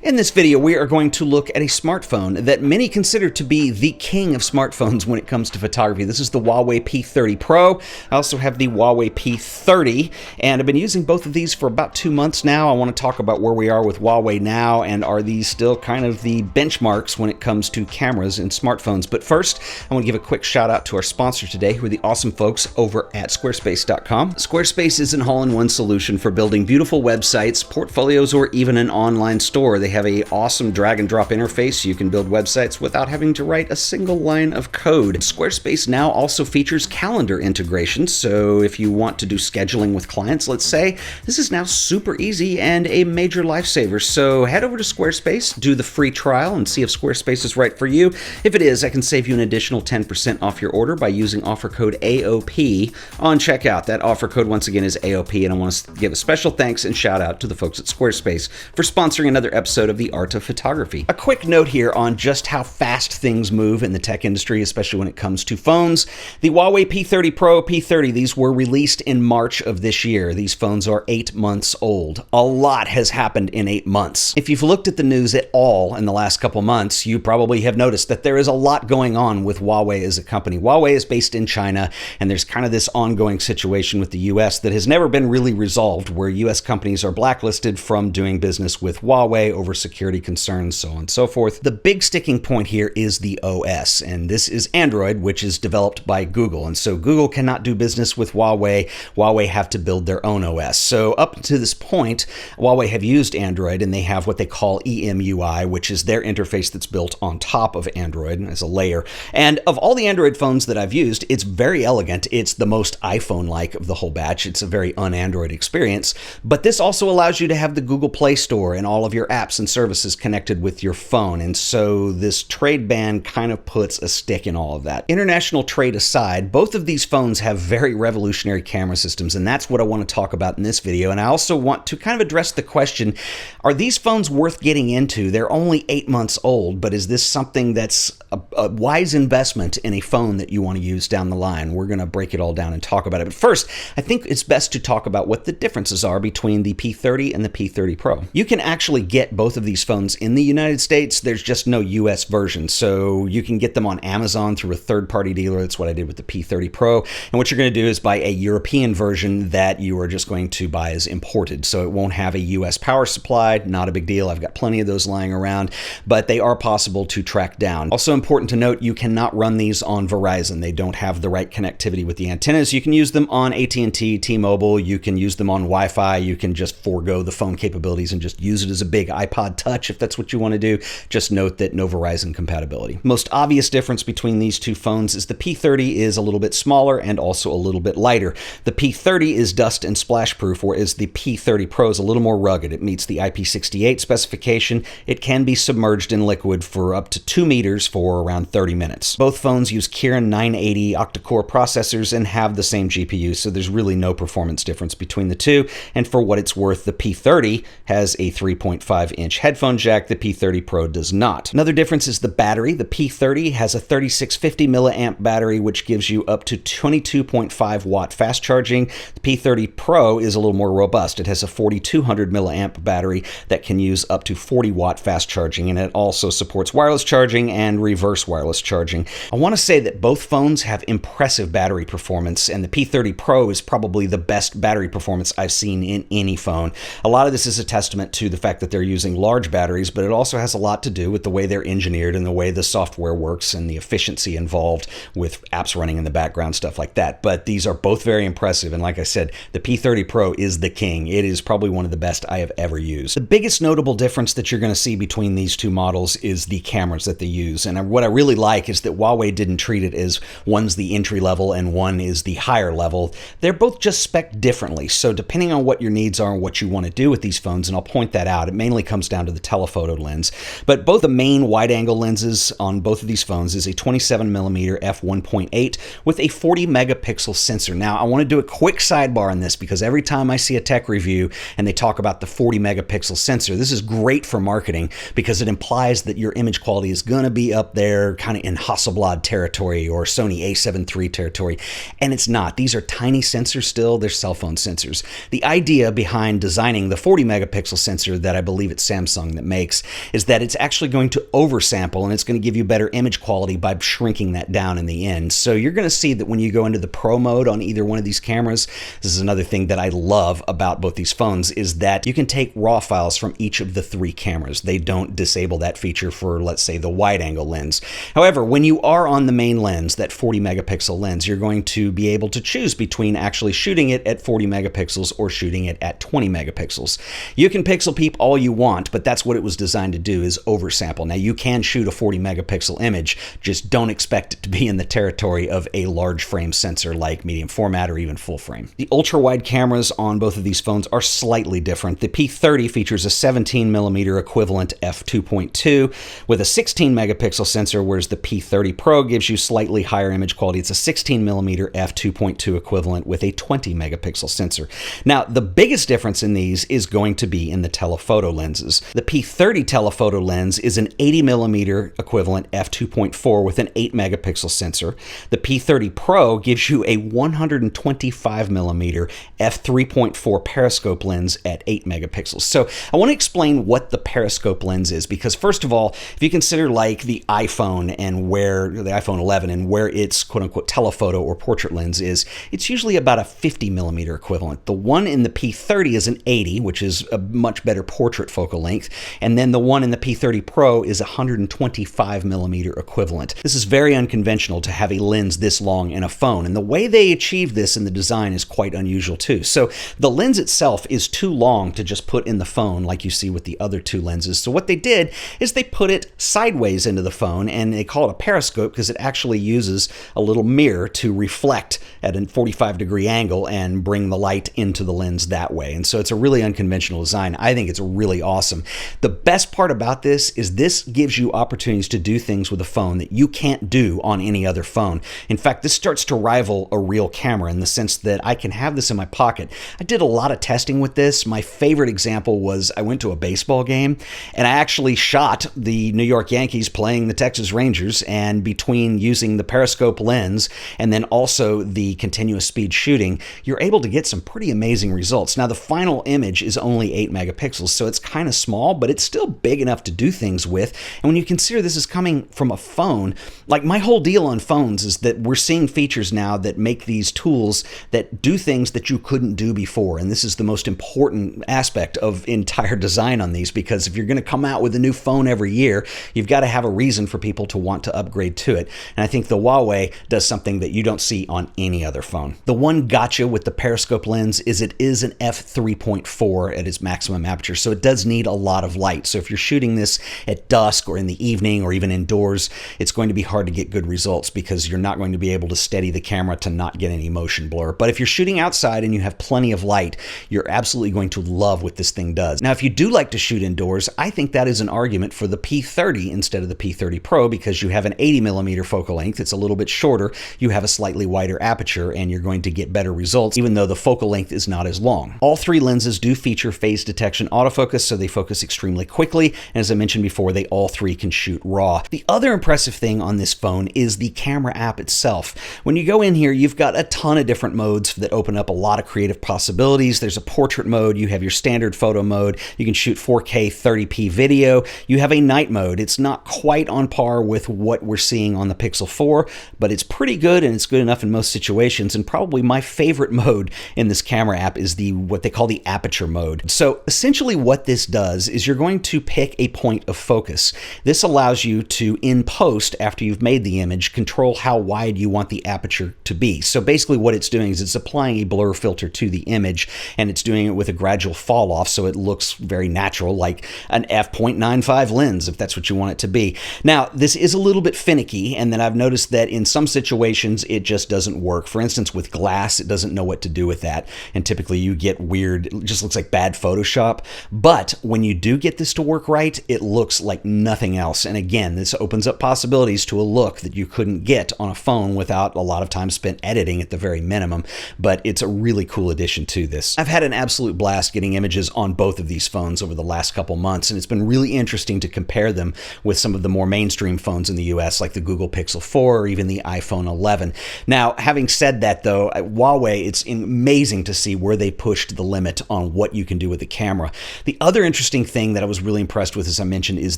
In this video, we are going to look at a smartphone that many consider to be the king of smartphones when it comes to photography. This is the Huawei P30 Pro. I also have the Huawei P30, and I've been using both of these for about 2 months now. I want to talk about where we are with Huawei now, and are these still kind of the benchmarks when it comes to cameras in smartphones. But first, I want to give a quick shout out to our sponsor today, who are the awesome folks over at Squarespace.com. Squarespace is an all-in-one solution for building beautiful websites, portfolios, or even an online store. They have an awesome drag and drop interface so you can build websites without having to write a single line of code. Squarespace now also features calendar integration, so if you want to do scheduling with clients, let's say, this is now super easy and a major lifesaver. So head over to Squarespace, do the free trial, and see if Squarespace is right for you. If it is, I can save you an additional 10% off your order by using offer code AOP on checkout. That offer code, once again, is AOP, and I want to give a special thanks and shout out to the folks at Squarespace for sponsoring another episode of The Art of Photography. A quick note here on just how fast things move in the tech industry, especially when it comes to phones. The Huawei P30 Pro, P30, these were released in March of this year. These phones are 8 months old. A lot has happened in 8 months. If you've looked at the news at all in the last couple months, you probably have noticed that there is a lot going on with Huawei as a company. Huawei is based in China, and there's kind of this ongoing situation with the US that has never been really resolved, where US companies are blacklisted from doing business with Huawei over security concerns, so on and so forth. The big sticking point here is the OS, and this is Android, which is developed by Google. And so Google cannot do business with Huawei. Huawei have to build their own OS. So up to this point, Huawei have used Android, and they have what they call EMUI, which is their interface that's built on top of Android as a layer. And of all the Android phones that I've used, it's very elegant. It's the most iPhone-like of the whole batch. It's a very un-Android experience. But this also allows you to have the Google Play Store and all of your apps and services connected with your phone. And so this trade ban kind of puts a stick in all of that. International trade aside, both of these phones have very revolutionary camera systems, and that's what I want to talk about in this video. And I also want to kind of address the question, are these phones worth getting into? They're only 8 months old, but is this something that's a wise investment in a phone that you want to use down the line? We're going to break it all down and talk about it. But first, I think it's best to talk about what the differences are between the P30 and the P30 Pro. You can actually get both of these phones in the United States. There's just no US version. So you can get them on Amazon through a third-party dealer. That's what I did with the P30 Pro. And what you're going to do is buy a European version that you are just going to buy as imported. So it won't have a US power supply. Not a big deal. I've got plenty of those lying around, but they are possible to track down. Also important to note, you cannot run these on Verizon. They don't have the right connectivity with the antennas. You can use them on AT&T, T-Mobile. You can use them on Wi-Fi. You can just forego the phone capabilities and just use it as a big iPod Touch if that's what you want to do. Just note that no Verizon compatibility. Most obvious difference between these two phones is the P30 is a little bit smaller and also a little bit lighter. The P30 is dust and splash proof, whereas the P30 Pro is a little more rugged. It meets the IP68 specification. It can be submerged in liquid for up to 2 meters for around 30 minutes. Both phones use Kirin 980 octa-core processors and have the same GPU, so there's really no performance difference between the two. And for what it's worth, the P30 has a 3.5-inch headphone jack. The P30 Pro does not. Another difference is the battery. The P30 has a 3650 milliamp battery, which gives you up to 22.5 watt fast charging. The P30 Pro is a little more robust. It has a 4200 milliamp battery that can use up to 40 watt fast charging, and it also supports wireless charging and reverse wireless charging. I want to say that both phones have impressive battery performance, and the P30 Pro is probably the best battery performance I've seen in any phone. A lot of this is a testament to the fact that they're using large batteries, but it also has a lot to do with the way they're engineered and the way the software works and the efficiency involved with apps running in the background, stuff like that. But these are both very impressive, and like I said, the P30 Pro is the king. It is probably one of the best I have ever used. The biggest notable difference that you're going to see between these two models is the cameras that they use. And what I really like is that Huawei didn't treat it as one's the entry level and one is the higher level. They're both just spec'd differently. So depending on what your needs are and what you want to do with these phones, and I'll point that out, it mainly comes down to the telephoto lens. But both the main wide-angle lenses on both of these phones is a 27mm f1.8 with a 40 megapixel sensor. Now, I want to do a quick sidebar on this because every time I see a tech review and they talk about the 40 megapixel sensor, this is great for marketing because it implies that your image quality is going to be up there kind of in Hasselblad territory or Sony a7 III territory, and it's not. These are tiny sensors still. They're cell phone sensors. The idea behind designing the 40 megapixel sensor that I believe it's Samsung that makes, is that it's actually going to oversample, and it's going to give you better image quality by shrinking that down in the end. So you're going to see that when you go into the Pro mode on either one of these cameras, this is another thing that I love about both these phones, is that you can take raw files from each of the 3 cameras. They don't disable that feature for, let's say, the wide angle lens. However, when you are on the main lens, that 40 megapixel lens, you're going to be able to choose between actually shooting it at 40 megapixels or shooting it at 20 megapixels. You can pixel peep all you want, but that's what it was designed to do, is oversample. Now, you can shoot a 40 megapixel image, just don't expect it to be in the territory of a large frame sensor like medium format or even full frame. The ultra wide cameras on both of these phones are slightly different. The P30 features a 17mm equivalent f2.2 with a 16 megapixel sensor, whereas the P30 Pro gives you slightly higher image quality. It's a 16mm f2.2 equivalent with a 20 megapixel sensor. Now, the biggest difference in these is going to be in the telephoto lenses. The P30 telephoto lens is an 80mm equivalent f2.4 with an 8 megapixel sensor. The P30 Pro gives you a 125mm f3.4 periscope lens at 8 megapixels. So I want to explain what the periscope lens is, because first of all, if you consider like the iPhone and where the iPhone 11 and where its quote-unquote telephoto or portrait lens is, it's usually about a 50mm equivalent. The one in the P30 is an 80, which is a much better portrait focal length, and then the one in the P30 Pro is a 125mm equivalent. This is very unconventional to have a lens this long in a phone, and the way they achieve this in the design is quite unusual too. So the lens itself is too long to just put in the phone like you see with the other 2 lenses. So what they did is they put it sideways into the phone, and they call it a periscope because it actually uses a little mirror to reflect at a 45-degree angle and bring the light into the lens that way. And so it's a really unconventional design. I think it's really awesome. The best part about this is this gives you opportunities to do things with a phone that you can't do on any other phone. In fact, this starts to rival a real camera in the sense that I can have this in my pocket. I did a lot of testing with this. My favorite example was I went to a baseball game and I actually shot the New York Yankees playing the Texas Rangers, and between using the periscope lens and then also the continuous speed shooting, you're able to get some pretty amazing results. Now, the final image is only 8 megapixels, so it's kind of small, but it's still big enough to do things with. And when you consider this is coming from a phone, like my whole deal on phones is that we're seeing features now that make these tools that do things that you couldn't do before. And this is the most important aspect of entire design on these, because if you're going to come out with a new phone every year, you've got to have a reason for people to want to upgrade to it. And I think the Huawei does something that you don't see on any other phone. The one gotcha with the periscope lens is it is an f3.4 at its maximum aperture, so it does need a lot of light. So if you're shooting this at dusk or in the evening or even indoors, it's going to be hard to get good results because you're not going to be able to steady the camera to not get any motion blur. But if you're shooting outside and you have plenty of light, you're absolutely going to love what this thing does. Now, if you do like to shoot indoors, I think that is an argument for the P30 instead of the P30 Pro, because you have an 80mm focal length. It's a little bit shorter. You have a slightly wider aperture, and you're going to get better results, even though the focal length is not as long. All 3 lenses do feature phase detection autofocus, so they focus extremely quickly. And as I mentioned before, they all 3 can shoot RAW. The other impressive thing on this phone is the camera app itself. When you go in here, you've got a ton of different modes that open up a lot of creative possibilities. There's a portrait mode. You have your standard photo mode. You can shoot 4K 30p video. You have a night mode. It's not quite on par with what we're seeing on the Pixel 4, but it's pretty good, and it's good enough in most situations. And probably my favorite mode in this camera app is what they call the aperture mode. So essentially what this does is you're going to pick a point of focus. This allows you to, in post, after you've made the image, control how wide you want the aperture to be. So basically what it's doing is it's applying a blur filter to the image, and it's doing it with a gradual fall off, so it looks very natural, like an f.95 lens, if that's what you want it to be. Now, this is a little bit finicky, and then I've noticed that in some situations it just doesn't work. For instance, with glass, it doesn't know what to do with that, and typically you get weird, it just looks like bad Photoshop. But when you do get this to work right, it looks like nothing else. And again, this opens up possibilities to a look that you couldn't get on a phone without a lot of time spent editing at the very minimum. But it's a really cool addition to this. I've had an absolute blast getting images on both of these phones over the last couple months, and it's been really interesting to compare them with some of the more mainstream phones in the US, like the Google Pixel 4 or even the iPhone 11. Now, having said that though, at Huawei, it's amazing to see where they pushed the limit on what you can do with the camera. The other interesting interesting thing that I was really impressed with, as I mentioned, is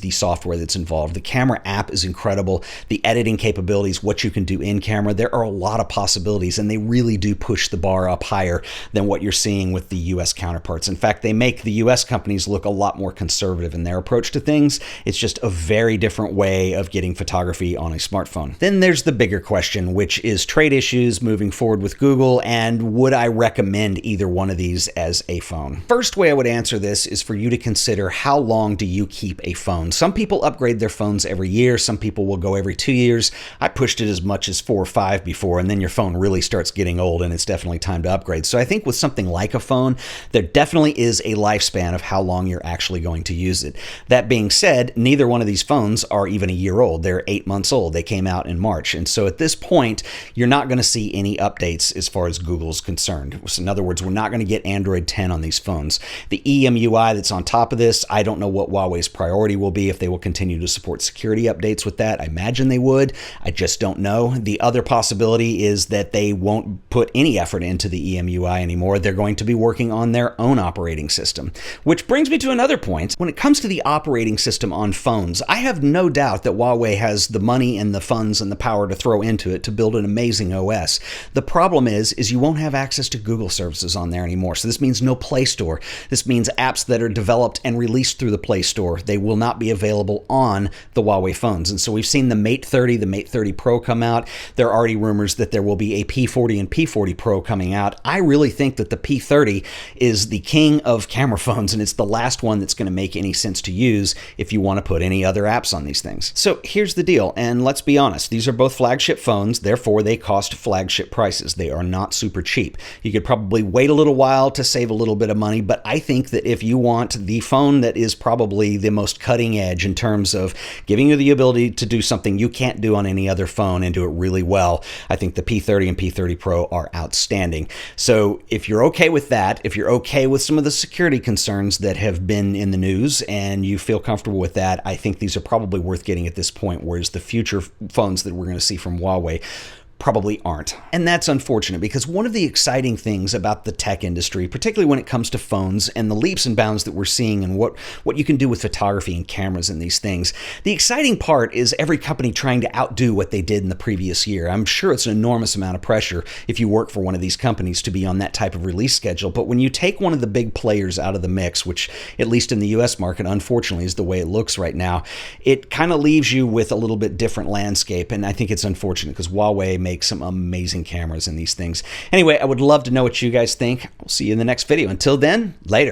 the software that's involved. The camera app is incredible. The editing capabilities, what you can do in camera, there are a lot of possibilities, and they really do push the bar up higher than what you're seeing with the US counterparts. In fact, they make the US companies look a lot more conservative in their approach to things. It's just a very different way of getting photography on a smartphone. Then there's the bigger question, which is trade issues moving forward with Google, and would I recommend either one of these as a phone? First way I would answer this is for you to consider, how long do you keep a phone? Some people upgrade their phones every year. Some people will go every 2 years. I pushed it as much as 4 or 5 before, and then your phone really starts getting old and it's definitely time to upgrade. So I think with something like a phone, there definitely is a lifespan of how long you're actually going to use it. That being said, neither one of these phones are even a year old. They're 8 months old. They came out in March. And so at this point, you're not going to see any updates as far as Google's concerned. So in other words, we're not going to get Android 10 on these phones. The EMUI that's on top of this, I don't know what Huawei's priority will be, if they will continue to support security updates with that. I imagine they would. I just don't know. The other possibility is that they won't put any effort into the EMUI anymore. They're going to be working on their own operating system. Which brings me to another point. When it comes to the operating system on phones, I have no doubt that Huawei has the money and the funds and the power to throw into it to build an amazing OS. The problem is you won't have access to Google services on there anymore. So this means no Play Store. This means apps that are developed and released through the Play Store, they will not be available on the Huawei phones. And so we've seen the Mate 30, the Mate 30 Pro come out. There are already rumors that there will be a P40 and P40 Pro coming out. I really think that the P30 is the king of camera phones, and it's the last one that's going to make any sense to use if you want to put any other apps on these things. So here's the deal, and let's be honest, these are both flagship phones, therefore they cost flagship prices. They are not super cheap. You could probably wait a little while to save a little bit of money, but I think that if you want the phone that is probably the most cutting edge in terms of giving you the ability to do something you can't do on any other phone and do it really well, I think the P30 and P30 Pro are outstanding. So if you're okay with that, if you're okay with some of the security concerns that have been in the news and you feel comfortable with that, I think these are probably worth getting at this point, whereas the future phones that we're going to see from Huawei probably aren't. And that's unfortunate, because one of the exciting things about the tech industry, particularly when it comes to phones and the leaps and bounds that we're seeing and what you can do with photography and cameras and these things, the exciting part is every company trying to outdo what they did in the previous year. I'm sure it's an enormous amount of pressure if you work for one of these companies to be on that type of release schedule. But when you take one of the big players out of the mix, which at least in the US market, unfortunately, is the way it looks right now, it kind of leaves you with a little bit different landscape. And I think it's unfortunate, because Huawei make some amazing cameras in these things. Anyway, I would love to know what you guys think. We'll see you in the next video. Until then, later.